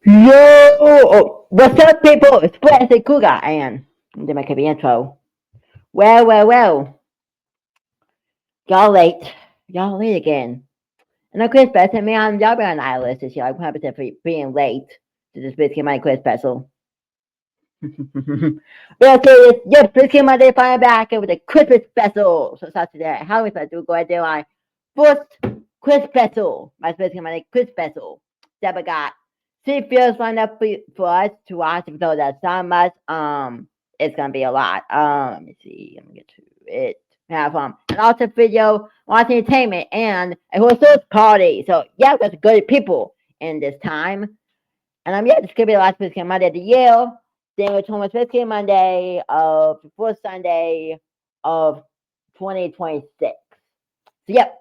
Yo! Oh, what's up, people? It's Plastic Cougar, and they make the intro. Well. Y'all late. Y'all late again. And of course, best me on y'all been on the list this year. I'm happy for being late to this Biscuit Monday quiz special. Well, okay, yep, Biscuit Monday finally back with a Christmas special. So start today. How we supposed to go ahead and do my first quiz special. My Biscuit Monday quiz special that we got. See feels lined up for us to watch, even though that's not much. It's gonna be a lot. Let me see. Let me get to it. Have an awesome video, watching entertainment, and a whole search party. So yeah, there's good people in this time. And yeah, this could be the last Biscuit Monday of the year. Then we're Thomas Biscuit Monday of the first Sunday of 2026. So yep.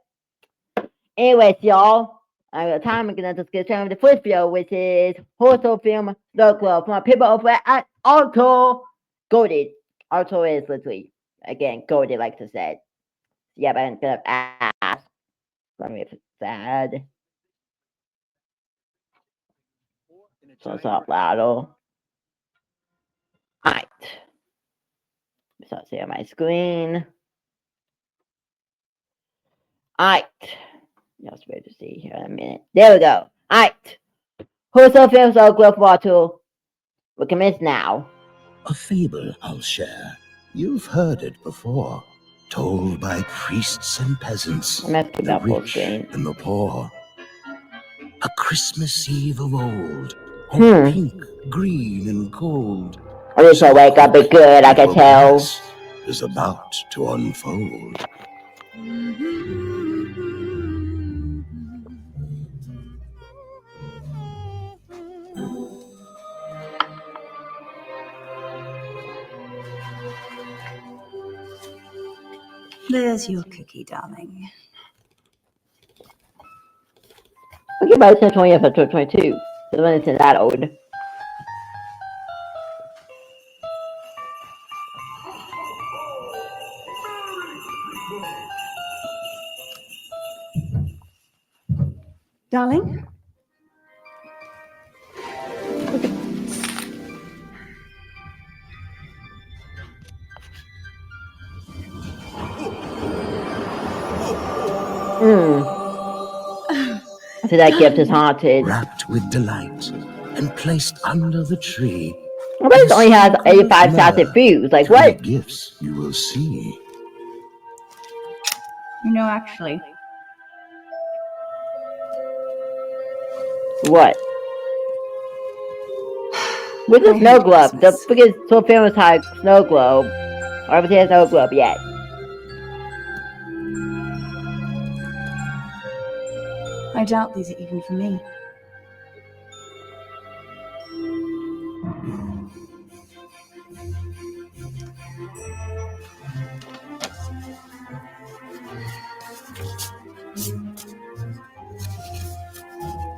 Anyways, y'all. I got time. I'm gonna just get started with the first video, which is Hotel Film The Club from our people over at Auto Golded. Auto is literally again Golded, like to say. Yeah, but I'm gonna ask. Let me if it's sad. So it's out louder. Alright. So I'll see on my screen. Alright. You'll be able to see here in a minute. There we go. Alright. Hotel Films The Club for Auto. We commence now. A fable I'll share. You've heard it before, told by priests and peasants, the rich and the poor. A Christmas Eve of old, all pink, green, and gold. I wish I wake up be good, I can tell. Is about to unfold. There's your cookie, darling. Okay, by the 20th of 2022. So when it's that old. Darling? So that gift is haunted. Wrapped with delight and placed under the tree. But it only has 85,000 views. Like what? Gifts you will see. You know, actually. What? With the snow globe. The biggest so famous high snow globe. Or if it has snow globe yet. I doubt these are even for me.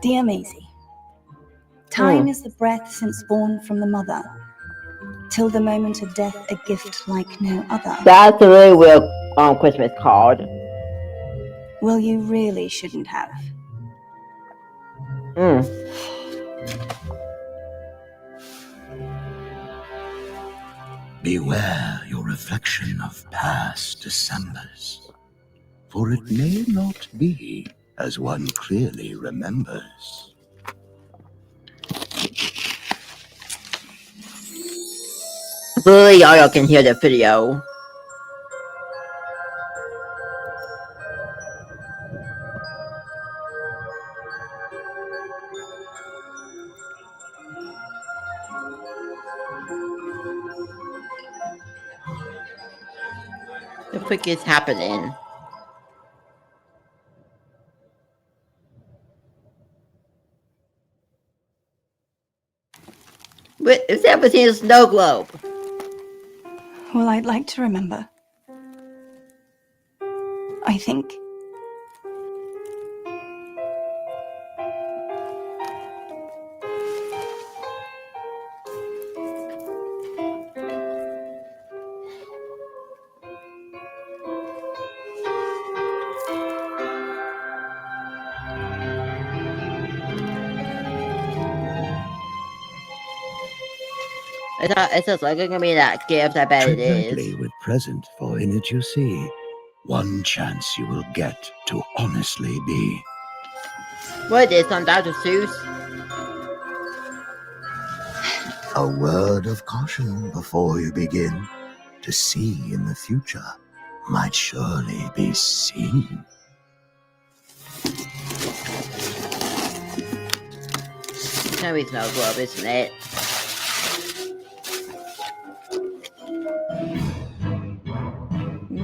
Dear Maisie, time is the breath since born from the mother, till the moment of death a gift like no other. That's a really real Christmas card. Well, you really shouldn't have. Beware your reflection of past Decembers, for it may not be as one clearly remembers. Really, y'all can hear the video. The frick is happening? But it's ever seen a snow globe. Well, I'd like to remember. I think. It's just like gonna be that gift. I bet Tread it lightly is. with present, for in it you see one chance you will get to honestly be. What is on Dr. Seuss? A word of caution before you begin. To see in the future might surely be seen. It's gonna be Snow Globe, isn't it?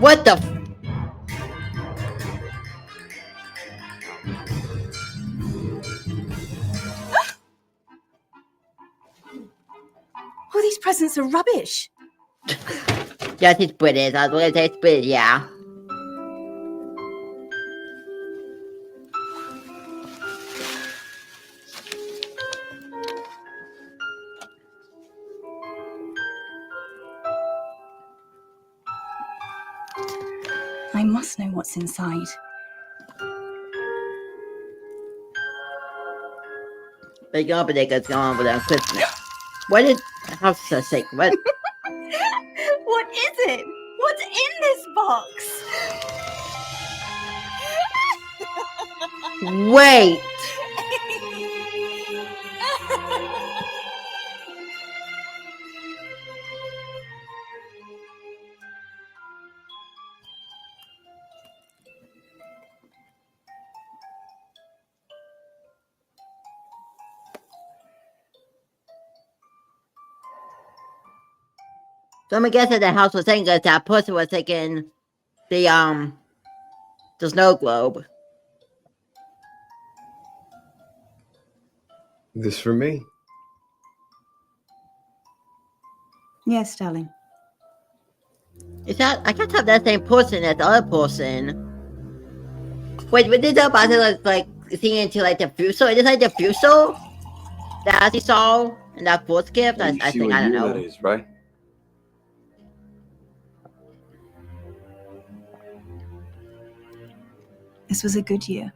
What the f- All these presents are rubbish. Yes, it's British. I was gonna say it's British, yeah. I must know what's inside. They go up and they go on with on Christmas. What is how's the sake? What What is it? What's in this box? wait. So I'm guessing the house was saying that person was taking the snow globe. This for me? Yes, darling. Is that I can't have that same person as the other person. Wait, but did the body look like seeing into like the fuso? Is it like the fuso that he saw in that fourth gift? I You see think what I don't year know. that is, right? This was a good year.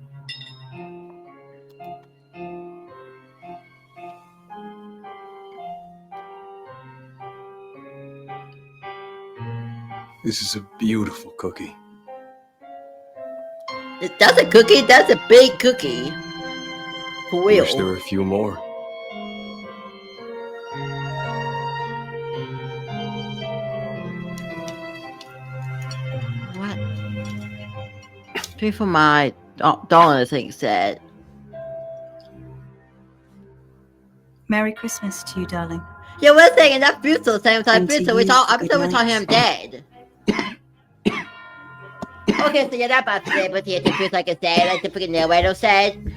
This is a beautiful cookie. That's a cookie. That's a big cookie. For I real. wish there were a few more. What? Three for my dollar thing said. Merry Christmas to you, darling. Yeah, we're saying that fuso same time And to fuso. We you, saw. a I'm good sure we saw night. him dead. Okay, so yeah, that about today, but yeah, the fuso like I said, like the freaking narrator said.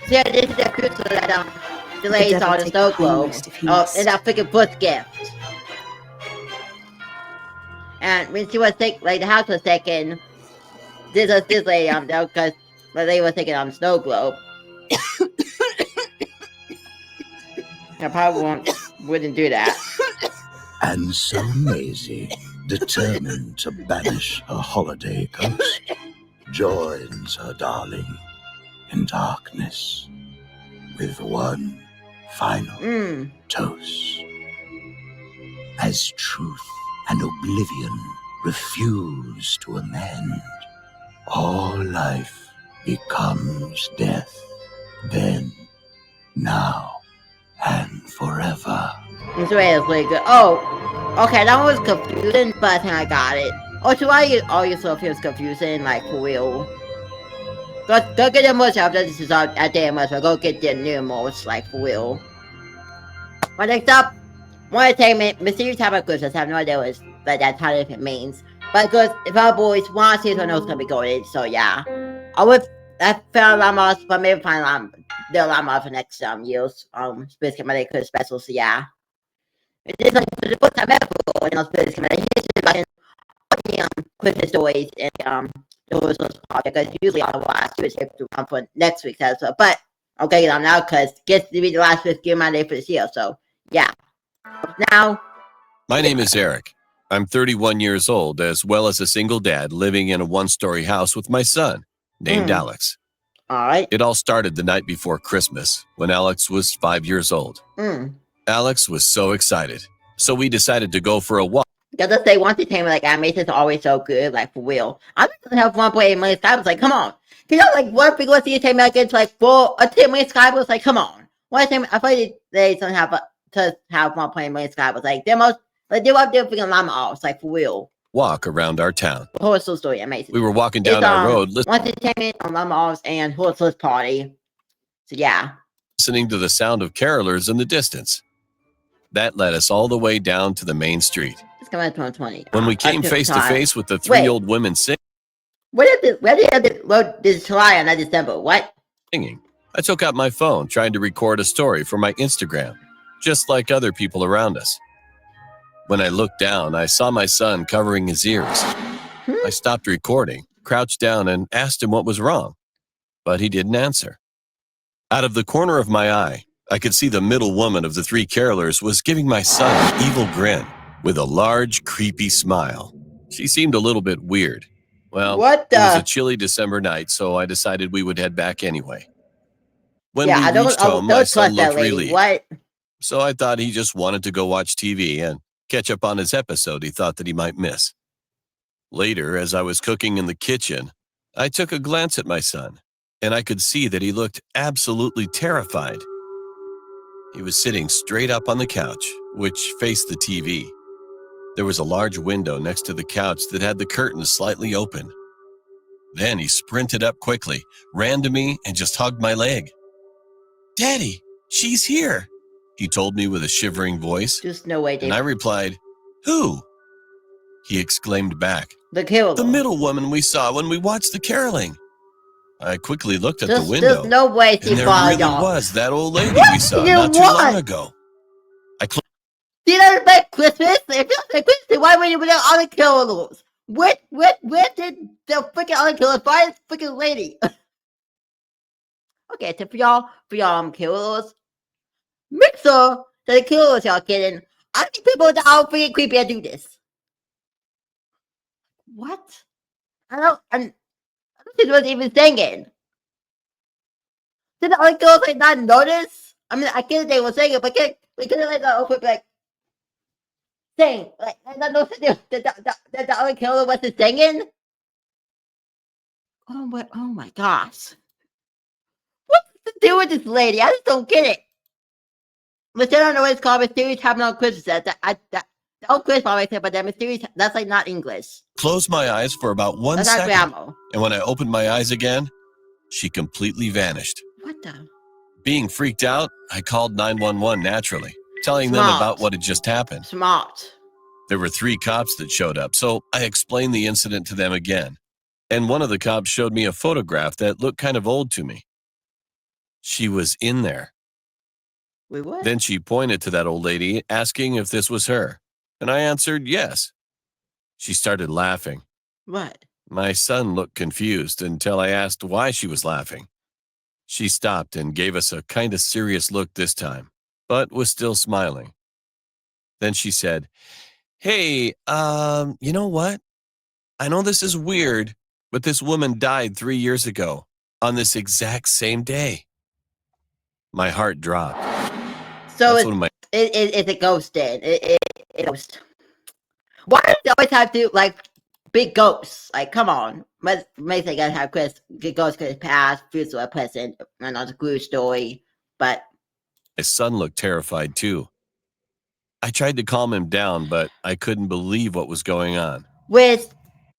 So yeah, this is the fuso that delays devil on the take snow the globe. hindmost if he Oh, must. and that freaking foot gift. And when she was taking, like the house was taken, this lady because the lady was taking on snow globe. I probably wouldn't do that. And so Maisie, determined to banish her holiday ghost, joins her darling in darkness with one final toast. As truth and oblivion refuse to amend, all life becomes death, then, now, and forever. This way is really good. Oh, okay, that one was confusing, but I think I got it. Oh, so why you still feels confusing, like for real? Go get the most out. This is out at the most, but go get the new most, like for real. Well, next up, want to take mysterious type of Christmas. I have no idea what that title if it means, but because if our boys want to see, so I know it's gonna be going. So yeah, I found a lot more, but maybe find a lot more for next year's Space Comedy Christmas Special. So yeah. It is like the first time ever in Space Comedy history about Christmas stories and those projects. Because usually I'll watch it to come for next week's episode, but I'll get it on now because it gets to be the last Space Comedy for this year. So yeah. Now, my name is Eric. I'm 31 years old, as well as a single dad living in a one-story house with my son, named Alex. All right. It all started the night before Christmas, when Alex was 5 years old. Alex was so excited, so we decided to go for a walk. Gotta say, one entertainment like animations are always so good, like for real. I just gonna have 1.8 million subscribers. Like, come on, you know, like one big what's the entertainment like it's like for a 10 million subscribers. Like, come on, one entertainment. I feel like they don't have to have 1.8 million subscribers. Like, they're most like they're up there freaking llama offs. Like for real. Walk around our town. Horse story, amazing. We were walking down our road, one entertainment on llama offs and horseless party. So yeah, listening to the sound of carolers in the distance. That led us all the way down to the main street. It's coming out 2020. When we came face to face with the three old women where did this July and not December? What? Singing, I took out my phone trying to record a story for my Instagram, just like other people around us. When I looked down, I saw my son covering his ears. I stopped recording, crouched down, and asked him what was wrong, but he didn't answer. Out of the corner of my eye, I could see the middle woman of the three carolers was giving my son an evil grin with a large, creepy smile. She seemed a little bit weird. Well, it was a chilly December night, so I decided we would head back anyway. When we reached home, my son looked relieved. What? So I thought he just wanted to go watch TV and catch up on his episode he thought that he might miss. Later, as I was cooking in the kitchen, I took a glance at my son, and I could see that he looked absolutely terrified. He was sitting straight up on the couch, which faced the TV. There was a large window next to the couch that had the curtains slightly open. Then he sprinted up quickly, ran to me, and just hugged my leg. "Daddy, she's here," he told me with a shivering voice. Just no way, Dave. And I replied, "Who?" He exclaimed back, "The middle woman we saw when we watched the caroling." I quickly looked at the window, there's no way she and there really was that old lady we saw not too long ago. See that like Christmas? If it's like Christmas, why were you with all the carolers? Where did the freaking other carolers find this freaking lady? Okay, so for y'all carolers, make sure that the carolers y'all kidding. I think people that are freaking creepy and do this. What? I don't think she was even singing. Did the other girls like not notice? I mean, I get it they were singing, but we couldn't let the open like sing. Like I don't know if the other killer wasn't singing. Oh my gosh. What's to do with this lady? I just don't get it. But then I know it's called Mysterious Happening on Christmas. The old Christmas I said, but that mysterious, that's like not English. Closed my eyes for about 1 that's second. Not grammar. And when I opened my eyes again, she completely vanished. What the? Being freaked out, I called 911 naturally, telling them about what had just happened. Smart. There were 3 cops that showed up, so I explained the incident to them again. And one of the cops showed me a photograph that looked kind of old to me. She was in there. Wait, what? Then she pointed to that old lady, asking if this was her. And I answered yes. She started laughing. What? My son looked confused until I asked why she was laughing. She stopped and gave us a kind of serious look this time, but was still smiling. Then she said, "Hey, you know what? I know this is weird, but this woman died 3 years ago on this exact same day." My heart dropped. So it's a ghost then. It's a ghost. Why do they always have to like big ghosts? Like, come on. Maybe they gotta have ghosts because past, future, or present, and not a good story. But my son looked terrified too. I tried to calm him down, but I couldn't believe what was going on. There's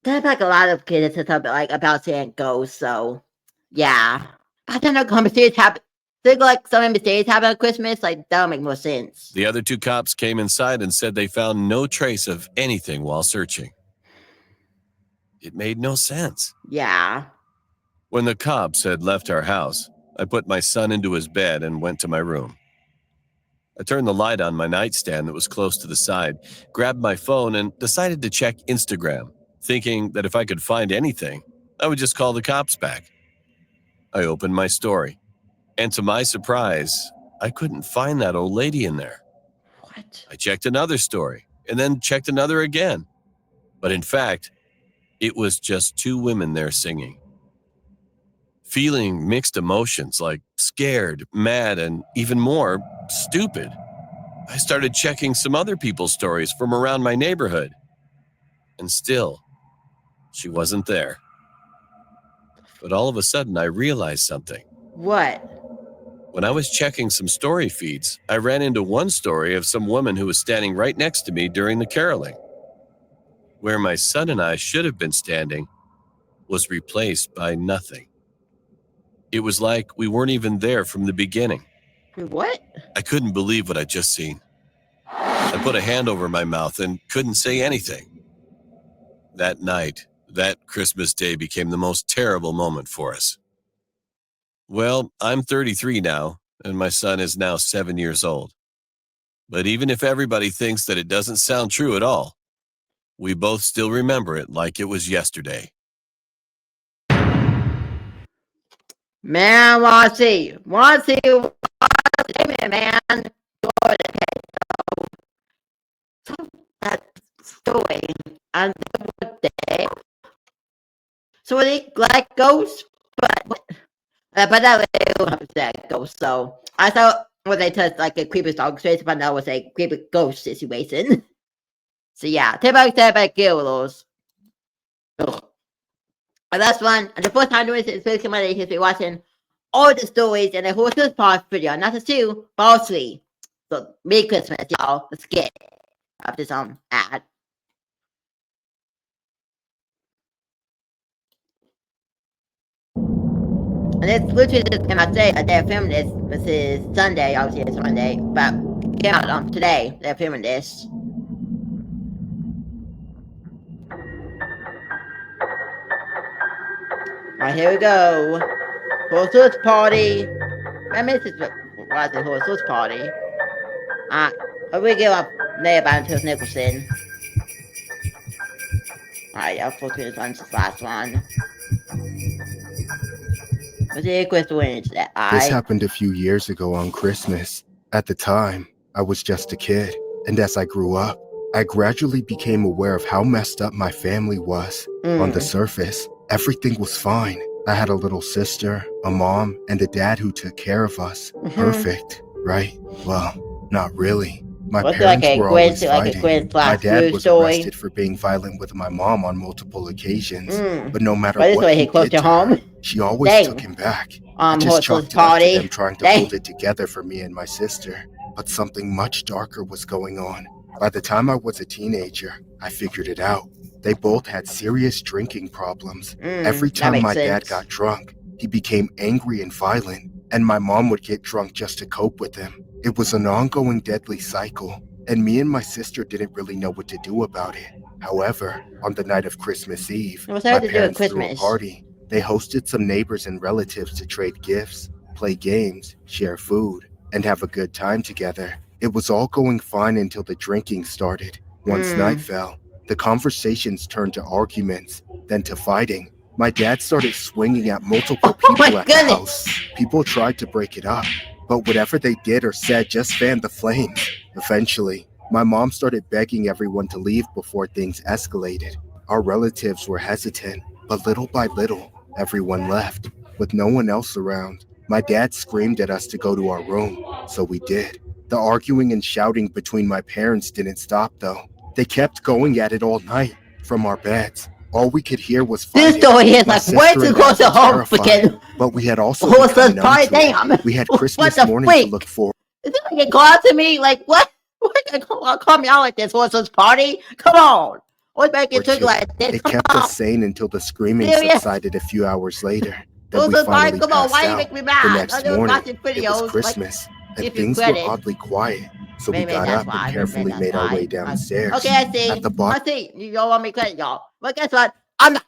like a lot of kids and stuff like about saying ghosts, so yeah. I don't know how mysterious happen. Think like some mysterious happen at Christmas, like that'll make more sense. The other 2 cops came inside and said they found no trace of anything while searching. It made no sense. Yeah. When the cops had left our house, I put my son into his bed and went to my room. I turned the light on my nightstand that was close to the side, grabbed my phone, and decided to check Instagram, thinking that if I could find anything, I would just call the cops back. I opened my story, and to my surprise, I couldn't find that old lady in there. What? I checked another story, and then checked another again. But in fact, it was just 2 women there singing. Feeling mixed emotions like scared, mad, and even more, stupid, I started checking some other people's stories from around my neighborhood. And still, she wasn't there. But all of a sudden, I realized something. What? When I was checking some story feeds, I ran into one story of some woman who was standing right next to me during the caroling. Where my son and I should have been standing was replaced by nothing. It was like we weren't even there from the beginning. What? I couldn't believe what I'd just seen. I put a hand over my mouth and couldn't say anything. That night, that Christmas day became the most terrible moment for us. Well, I'm 33 now, and my son is now 7 years old. But even if everybody thinks that it doesn't sound true at all, we both still remember it like it was yesterday. Man, want to see, man. That story on the day. So they like ghosts, but that was that ghost. So I thought when they touched like a creepy dog situation, but that was a creepy ghost situation. So yeah, take back Gillos. And that's one. And the first time doing this is my history watching all the stories in the whole Christmas part video, not the two, but all three. So Merry Christmas, y'all. Let's get after some ad. And it's literally just came out today. They're filming this. This is Sunday, obviously it's Monday, but it came out today. They're filming this. Alright, here we go. Horses party. I mean, this is why the horses party. We give up there about until Nicholson. Alright, I'll focus this on this last one. This happened a few years ago on Christmas. At the time, I was just a kid, and as I grew up, I gradually became aware of how messed up my family was. On the surface, everything was fine. I had a little sister, a mom, and a dad who took care of us. Perfect, right? Well, not really. My parents were always fighting. My dad was arrested for being violent with my mom on multiple occasions. But no matter what he did to her, she always took him back. I just chalked it up to them trying to hold it together for me and my sister. But something much darker was going on. By the time I was a teenager, I figured it out. They both had serious drinking problems. Every time my dad got drunk, he became angry and violent, and my mom would get drunk just to cope with him. It was an ongoing deadly cycle, and me and my sister didn't really know what to do about it. However, on the night of Christmas Eve, my parents threw a party. They hosted some neighbors and relatives to trade gifts, play games, share food, and have a good time together. It was all going fine until the drinking started. Once night fell, the conversations turned to arguments, then to fighting. My dad started swinging at multiple people at the house. People tried to break it up, but whatever they did or said just fanned the flames. Eventually, my mom started begging everyone to leave before things escalated. Our relatives were hesitant, but little by little, everyone left. With no one else around, my dad screamed at us to go to our room, so we did. The arguing and shouting between my parents didn't stop though. They kept going at it all night from our beds. All we could hear was fighting. This story is like way too close to home, freaking. But we had also become numb to it. We had Christmas morning to look forward. Is it like a call to me? Like what? What? Call me out like this? Horses party? Come on! What make it took like this? It kept us sane until the screaming subsided a few hours later. Then we finally come on! passed Why you out. make me mad? The next morning, it was Christmas, and things were oddly quiet. So we got up and carefully made our way downstairs. Okay, I see. At the bottom, I see. You don't want me credit, y'all. But guess what? I'm not.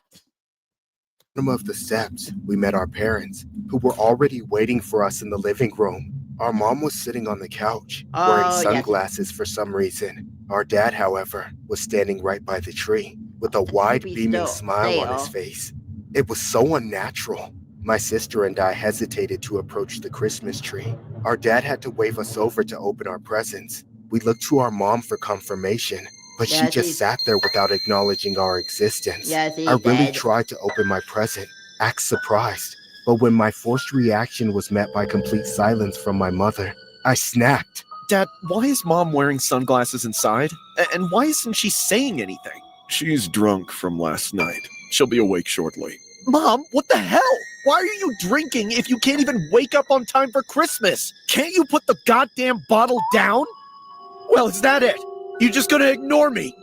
Of the steps, we met our parents, who were already waiting for us in the living room. Our mom was sitting on the couch, wearing sunglasses for some reason. Our dad, however, was standing right by the tree, with a wide beaming smile on his face. It was so unnatural. My sister and I hesitated to approach the Christmas tree. Our dad had to wave us over to open our presents. We looked to our mom for confirmation, but she just sat there without acknowledging our existence. I really tried to open my present, act surprised, but when my forced reaction was met by complete silence from my mother, I snapped. Dad, why is Mom wearing sunglasses inside? And why isn't she saying anything? She's drunk from last night. She'll be awake shortly. Mom, what the hell? Why are you drinking if you can't even wake up on time for Christmas? Can't you put the goddamn bottle down? Well, is that it? You just gonna ignore me?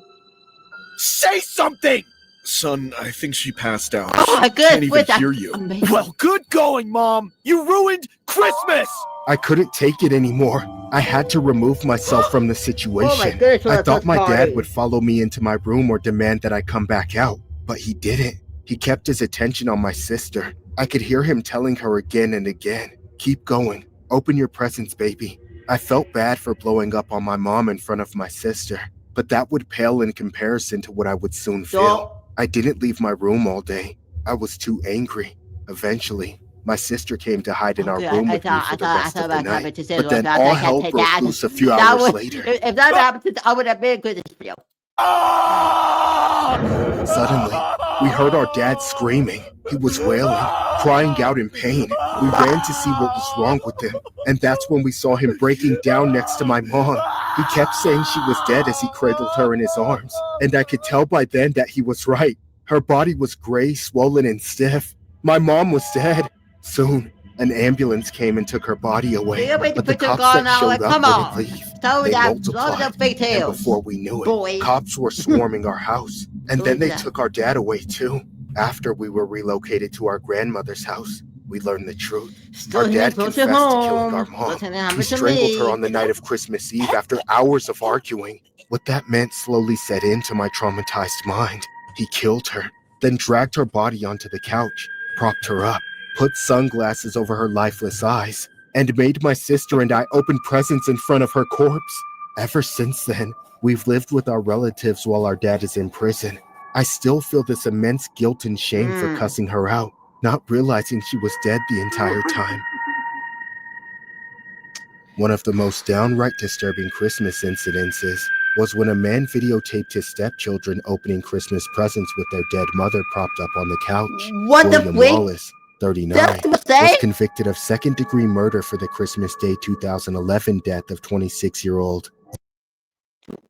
Say something! Son, I think she passed out. Oh my She can't goodness, even hear you. amazing. Well, good going, Mom! You ruined Christmas! I couldn't take it anymore. I had to remove myself from the situation. Oh my goodness, what I a thought tough my party. dad would follow me into my room or demand that I come back out, but he didn't. He kept his attention on my sister. I could hear him telling her again and again, "Keep going. Open your presents, baby." I felt bad for blowing up on my mom in front of my sister, but that would pale in comparison to what I would soon feel. I didn't leave my room all day. I was too angry. Eventually, my sister came to hide in our room with me for the rest of the night. But then all hell broke loose a few hours later. If that happened, I would have been good for you. Suddenly, we heard our dad screaming. He was wailing, crying out in pain. We ran to see what was wrong with him, and that's when we saw him breaking down next to my mom. He kept saying she was dead as he cradled her in his arms, and I could tell by then that he was right. Her body was gray, swollen, and stiff. My mom was dead. Soon, an ambulance came and took her body away, but the cops that showed up wouldn't leave. They multiplied, and before we knew it, cops were swarming our house, and then they took our dad away too. After we were relocated to our grandmother's house, we learned the truth. Our dad confessed to killing our mom. He strangled her on the night of Christmas Eve after hours of arguing. What that meant slowly set into my traumatized mind. He killed her, then dragged her body onto the couch, propped her up, put sunglasses over her lifeless eyes, and made my sister and I open presents in front of her corpse. Ever since then, we've lived with our relatives while our dad is in prison. I still feel this immense guilt and shame for cussing her out, not realizing she was dead the entire time. One of the most downright disturbing Christmas incidences was when a man videotaped his stepchildren opening Christmas presents with their dead mother propped up on the couch. William Wallace, 39, was convicted of second-degree murder for the Christmas Day 2011 death of 26-year-old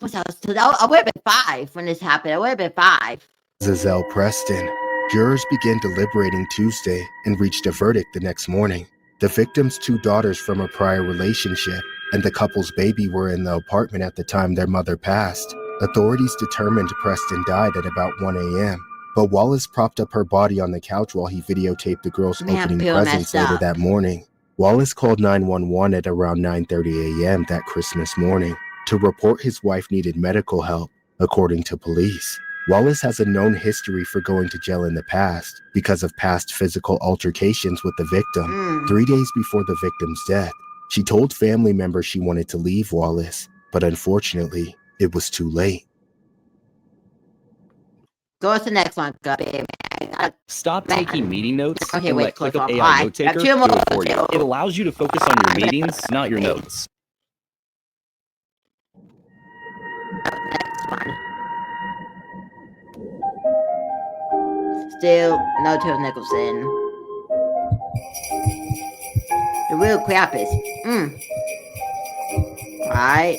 I would have been 5 when this happened. I would have been 5. Ssm Preston. Jurors began deliberating Tuesday and reached a verdict the next morning. The victim's 2 daughters from a prior relationship and the couple's baby were in the apartment at the time their mother passed. Authorities determined Preston died at about 1 a.m., but Wallace propped up her body on the couch while he videotaped the girls opening presents later that morning. Wallace called 911 at around 9:30 a.m. that Christmas morning to report his wife needed medical help. According to police, Wallace has a known history for going to jail in the past because of past physical altercations with the victim. 3 days before the victim's death, she told family members she wanted to leave Wallace, but unfortunately, it was too late. Go to the next one, baby. Stop taking meeting notes Okay, and wait, let ClickUp Cliff, AI I Note have Taker 2 do more. it for you. It allows you to focus on your meetings, not your notes. Next one. Still, no Charles Nicholson. The real crap is, Alright.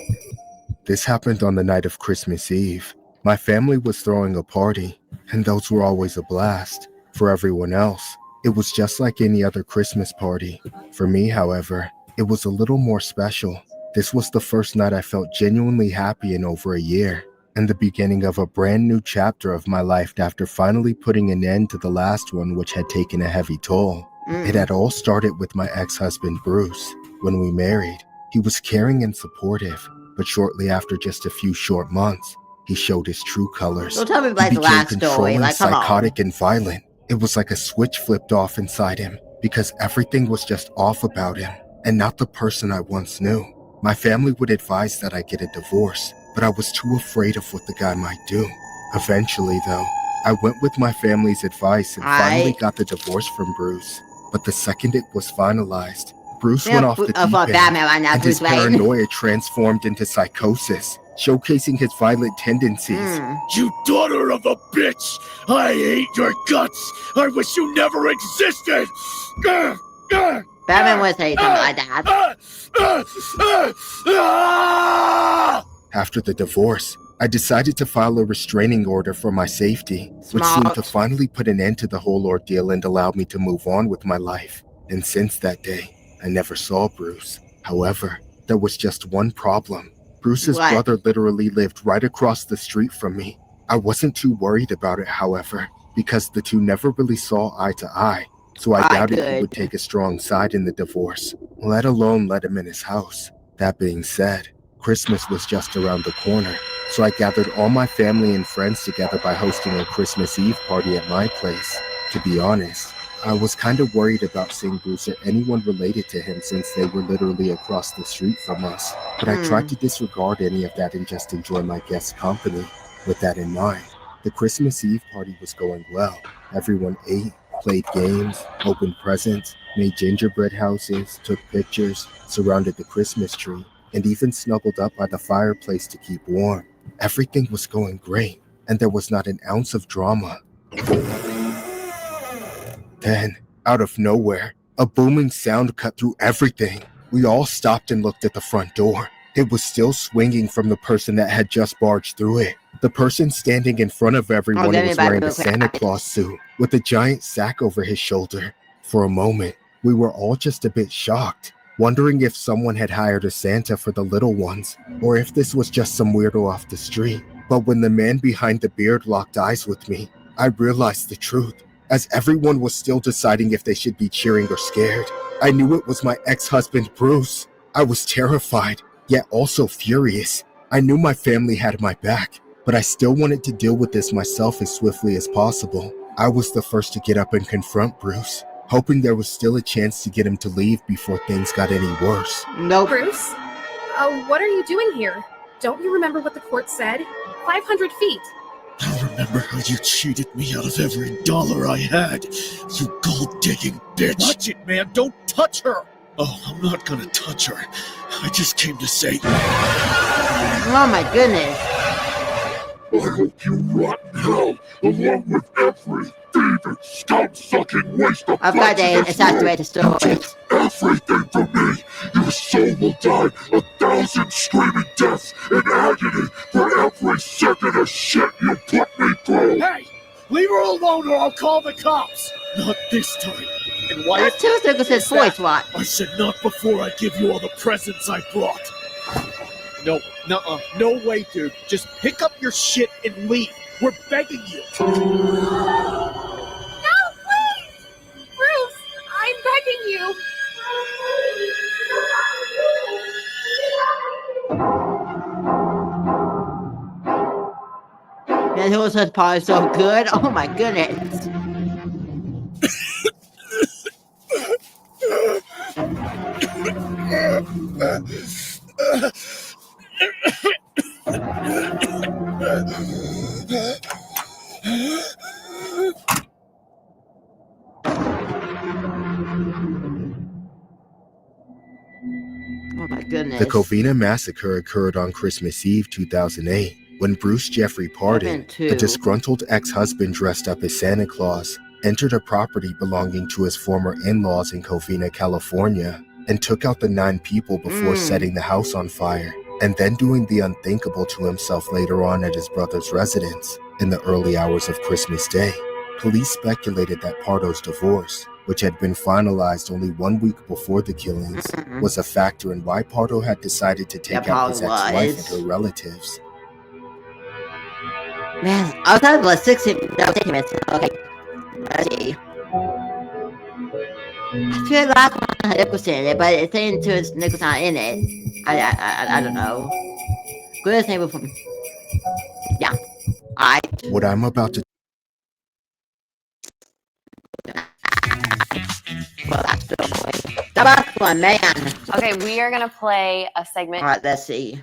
This happened on the night of Christmas Eve. My family was throwing a party, and those were always a blast. For everyone else, it was just like any other Christmas party. For me, however, it was a little more special. This was the first night I felt genuinely happy in over a year, and the beginning of a brand new chapter of my life after finally putting an end to the last one, which had taken a heavy toll. It had all started with my ex-husband, Bruce. When we married, he was caring and supportive, but shortly after just a few short months, he showed his true colors. Don't tell me He about the became last story. controlling, Like, come on. psychotic, and violent. It was like a switch flipped off inside him because everything was just off about him and not the person I once knew. My family would advise that I get a divorce, but I was too afraid of what the guy might do. Eventually, though, I went with my family's advice and finally got the divorce from Bruce. But the second it was finalized, Bruce went off the deep end, and his paranoia transformed into psychosis, showcasing his violent tendencies. You daughter of a bitch! I hate your guts! I wish you never existed! Batman would say something like that. After the divorce, I decided to file a restraining order for my safety, which seemed to finally put an end to the whole ordeal and allowed me to move on with my life. And since that day, I never saw Bruce. However, there was just one problem. Bruce's brother literally lived right across the street from me. I wasn't too worried about it, however, because the two never really saw eye to eye, so I doubted he would take a strong side in the divorce, let alone let him in his house. That being said, Christmas was just around the corner, so I gathered all my family and friends together by hosting a Christmas Eve party at my place. To be honest, I was kind of worried about seeing Bruce or anyone related to him since they were literally across the street from us, but I tried to disregard any of that and just enjoy my guests' company. With that in mind, the Christmas Eve party was going well. Everyone ate, played games, opened presents, made gingerbread houses, took pictures, surrounded the Christmas tree, and even snuggled up by the fireplace to keep warm. Everything was going great, and there was not an ounce of drama. Then, out of nowhere, a booming sound cut through everything. We all stopped and looked at the front door. It was still swinging from the person that had just barged through it. The person standing in front of everyone was wearing a Santa Claus suit with a giant sack over his shoulder. For a moment, we were all just a bit shocked, wondering if someone had hired a Santa for the little ones, or if this was just some weirdo off the street. But when the man behind the beard locked eyes with me, I realized the truth. As everyone was still deciding if they should be cheering or scared, I knew it was my ex-husband, Bruce. I was terrified, yet also furious. I knew my family had my back, but I still wanted to deal with this myself as swiftly as possible. I was the first to get up and confront Bruce, hoping there was still a chance to get him to leave before things got any worse. Nope. Bruce, what are you doing here? Don't you remember what the court said? 500 feet. I remember how you cheated me out of every dollar I had, you gold-digging bitch. Watch it, man. Don't touch her. Oh, I'm not gonna touch her. I just came to say... Oh my goodness. I hope you rot in hell, along with every thieving, scum-sucking waste of I've got to assassinate the story. You took everything from me. Your soul will die 1,000 screaming deaths in agony for every second of shit you put me through. Hey! Leave her alone or I'll call the cops! Not this time. And why? That's too Nicholson's voice, what? I said not before I give you all the presents I brought. No, nuh-uh, no way, dude. Just pick up your shit and leave. We're begging you. No, please! Bruce, I'm begging you. Man, Nicholson's part is so good. Oh my goodness. Oh my goodness. The Covina Massacre occurred on Christmas Eve 2008, when Bruce Jeffrey Pardon, a disgruntled ex-husband dressed up as Santa Claus, entered a property belonging to his former in-laws in Covina, California, and took out the 9 people before setting the house on fire, and then doing the unthinkable to himself later on at his brother's residence in the early hours of Christmas Day. Police speculated that Pardo's divorce, which had been finalized only 1 week before the killings, was a factor in why Pardo had decided to take out his ex-wife and her relatives. Man, I thought it was 60 minutes. Okay, let's see. I feel the last one had Nicholson in it, but it's saying to Nicholson in it. I don't know. Good name from. Yeah. What I'm about to The last one, man. Okay, we are gonna play a segment. All right, let's see.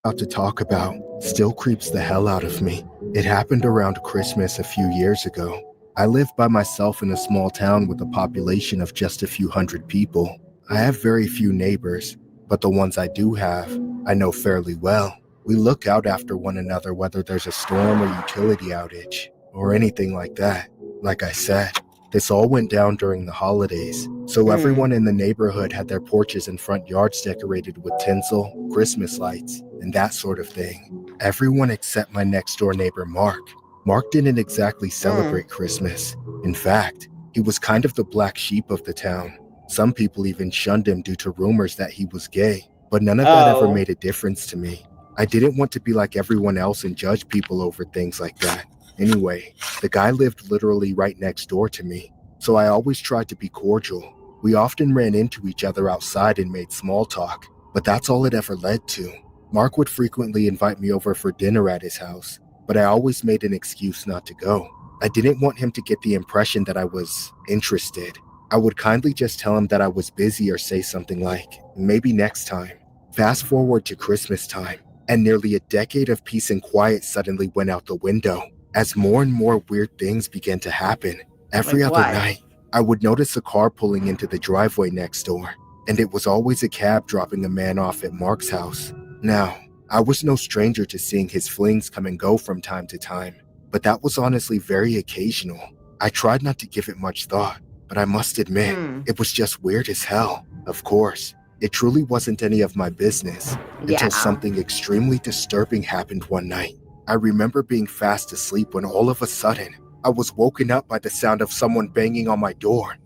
About to talk about still creeps the hell out of me. It happened around Christmas a few years ago. I live by myself in a small town with a population of just a few hundred people. I have very few neighbors, but the ones I do have, I know fairly well. We look out after one another whether there's a storm or utility outage, or anything like that. Like I said, This all went down during the holidays, so everyone in the neighborhood had their porches and front yards decorated with tinsel, Christmas lights, and that sort of thing. Everyone except my next-door neighbor, Mark. Mark didn't exactly celebrate Christmas. In fact, he was kind of the black sheep of the town. Some people even shunned him due to rumors that he was gay, but none of that ever made a difference to me. I didn't want to be like everyone else and judge people over things like that. Anyway, the guy lived literally right next door to me, so I always tried to be cordial. We often ran into each other outside and made small talk, but that's all it ever led to. Mark would frequently invite me over for dinner at his house, but I always made an excuse not to go. I didn't want him to get the impression that I was interested. I would kindly just tell him that I was busy or say something like, maybe next time. Fast forward to Christmas time, and nearly a decade of peace and quiet suddenly went out the window, as more and more weird things began to happen. Every other night, I would notice a car pulling into the driveway next door, and it was always a cab dropping a man off at Mark's house. Now, I was no stranger to seeing his flings come and go from time to time, but that was honestly very occasional. I tried not to give it much thought, but I must admit, it was just weird as hell. Of course, it truly wasn't any of my business until something extremely disturbing happened one night. I remember being fast asleep when all of a sudden, I was woken up by the sound of someone banging on my door.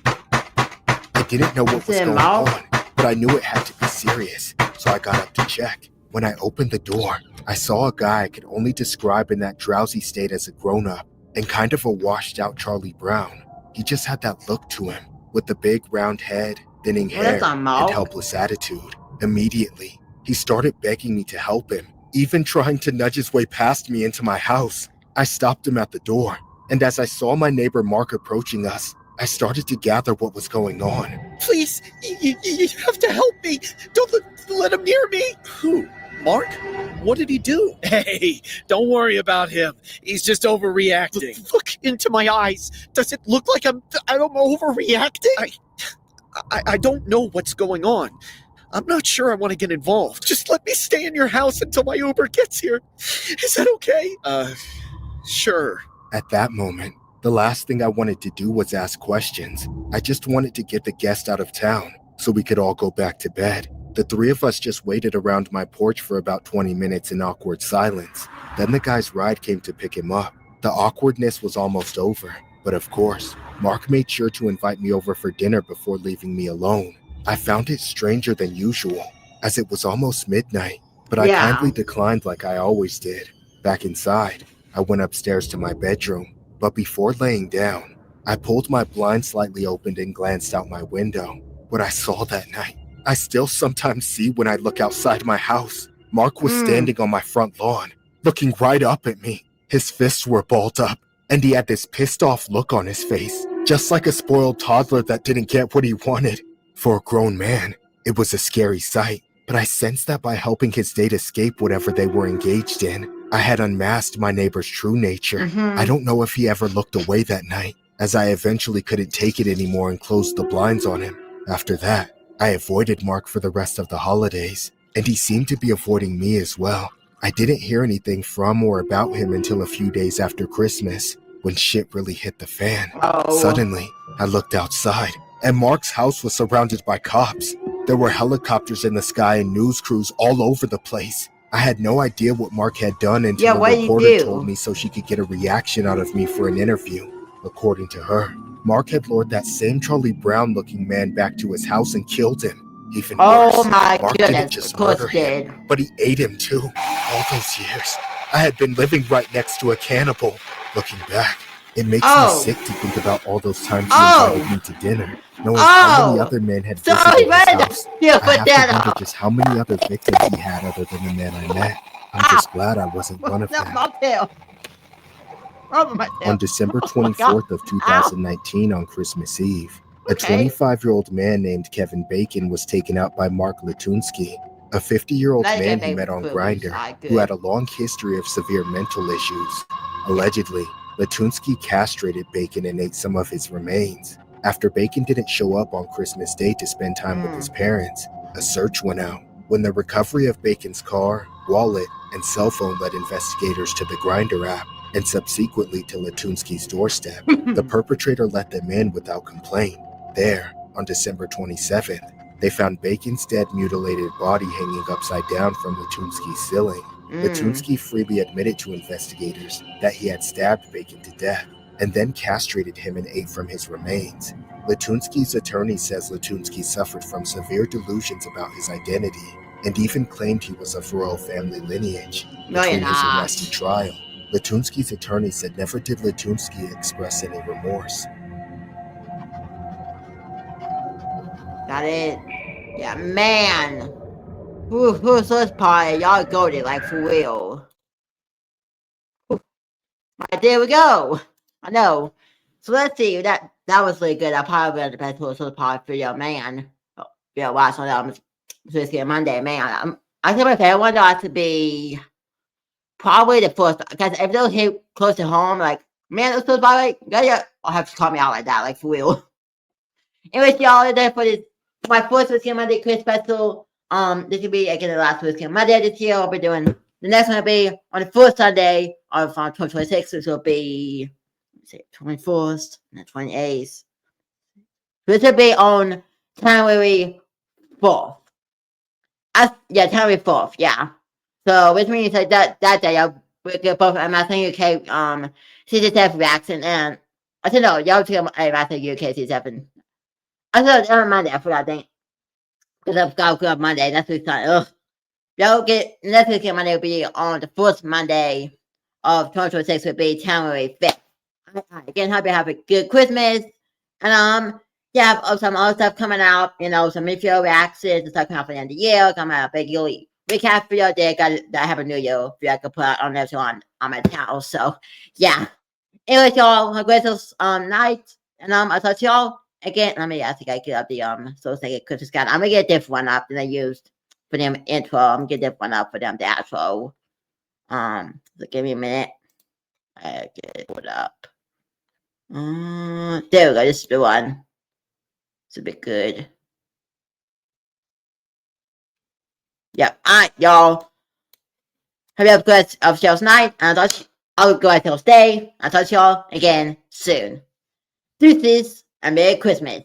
I didn't know what was going on, but I knew it had to be serious, so I got up to check. When I opened the door, I saw a guy I could only describe in that drowsy state as a grown-up, and kind of a washed-out Charlie Brown. He just had that look to him, with the big round head, thinning hair, and helpless attitude. Immediately, he started begging me to help him, even trying to nudge his way past me into my house. I stopped him at the door, and as I saw my neighbor Mark approaching us, I started to gather what was going on. Please, you have to help me. Don't let him near me. Who? Mark? What did he do? Hey, don't worry about him. He's just overreacting. Look into my eyes. Does it look like I'm overreacting? I don't know what's going on. I'm not sure I want to get involved. Just let me stay in your house until my Uber gets here. Is that okay? Sure. At that moment, the last thing I wanted to do was ask questions. I just wanted to get the guest out of town so we could all go back to bed. The three of us just waited around my porch for about 20 minutes in awkward silence. Then the guy's ride came to pick him up. The awkwardness was almost over, but of course, Mark made sure to invite me over for dinner before leaving me alone. I found it stranger than usual, as it was almost midnight, but I kindly declined like I always did. Back inside, I went upstairs to my bedroom, but before laying down, I pulled my blind slightly open and glanced out my window. What I saw that night, I still sometimes see when I look outside my house. Mark was standing on my front lawn, looking right up at me. His fists were balled up, and he had this pissed off look on his face, just like a spoiled toddler that didn't get what he wanted. For a grown man, it was a scary sight, but I sensed that by helping his date escape whatever they were engaged in, I had unmasked my neighbor's true nature. I don't know if he ever looked away that night, as I eventually couldn't take it anymore and closed the blinds on him. After that, I avoided Mark for the rest of the holidays, and he seemed to be avoiding me as well. I didn't hear anything from or about him until a few days after Christmas, when shit really hit the fan. Suddenly, I looked outside, and Mark's house was surrounded by cops. There were helicopters in the sky and news crews all over the place. I had no idea what Mark had done until a reporter told me so she could get a reaction out of me for an interview. According to her, Mark had lured that same Charlie Brown-looking man back to his house and killed him. Even worse, Mark didn't just murder him, but he ate him too. All those years, I had been living right next to a cannibal. Looking back, it makes me sick to think about all those times he invited me to dinner, knowing how many other men had visited his house. I have to wonder just how many other victims he had other than the man I met. I'm just glad I wasn't one of them. On December 24th of 2019 on Christmas Eve, a 25-year-old man named Kevin Bacon was taken out by Mark Latunsky, a 50-year-old man he met on Grindr who had a long history of severe mental issues. Allegedly, Latunsky castrated Bacon and ate some of his remains. After Bacon didn't show up on Christmas Day to spend time with his parents, a search went out. When the recovery of Bacon's car, wallet, and cell phone led investigators to the Grindr app, and subsequently to Latunsky's doorstep. The perpetrator let them in without complaint. There, on December 27th, they found Bacon's dead, mutilated body hanging upside down from Latunsky's ceiling. Latunsky freely admitted to investigators that he had stabbed Bacon to death and then castrated him and ate from his remains. Latunsky's attorney says Latunsky suffered from severe delusions about his identity and even claimed he was of royal family lineage. Between his arrest and trial, Latunsky's attorney said never did Latunsky express any remorse. Got it? Yeah, man. Who's this party? Y'all go there, like, for real. Right, there we go. I know. So let's see. That was really good. I probably read the best social part video, man. Yeah, watch on that Monday, man. I think my favorite one ought to be probably the first, because if those hit close to home, like, man, those first part, yeah, I'll have to call me out like that, like, for real. Anyways, y'all, there for this, my first Ssm Monday Christmas Special. This will be again the last Ssm Monday this year. I'll be doing the next one will be on the first Sunday of 2026, which will be 21st and the 28th. This will be on January 4th. January 4th, yeah. So which means like that day I'll get both American UK CZ7 reaction, and I don't know, y'all take American UK CZ7. I thought on Monday, I forgot, I think. Because I've got to go up Monday, that's what it's like, ugh. Y'all get, next week Monday will be on the first Monday of 2026, will be January 5th. Again, hope you have a good Christmas. And, yeah, some other stuff coming out, you know, some video reactions and stuff coming out for the end of the year. Coming out a big yearly recap video there. I have a new year video I can put out on this on my channel. So, yeah. Anyways, y'all, have a great night. And, I'll talk to y'all again. I think I get up the, so it's like a Christmas card. I'm gonna get a different one up than I used for them intro. I'm gonna get a different one up for them the outro. So give me a minute. I get it up. There we go. This is the one. It's a bit good. Yep. Alright, y'all. Hope you have a great sales night. And I'll go at sales day. I'll talk to y'all again soon. Deuces and Merry Christmas.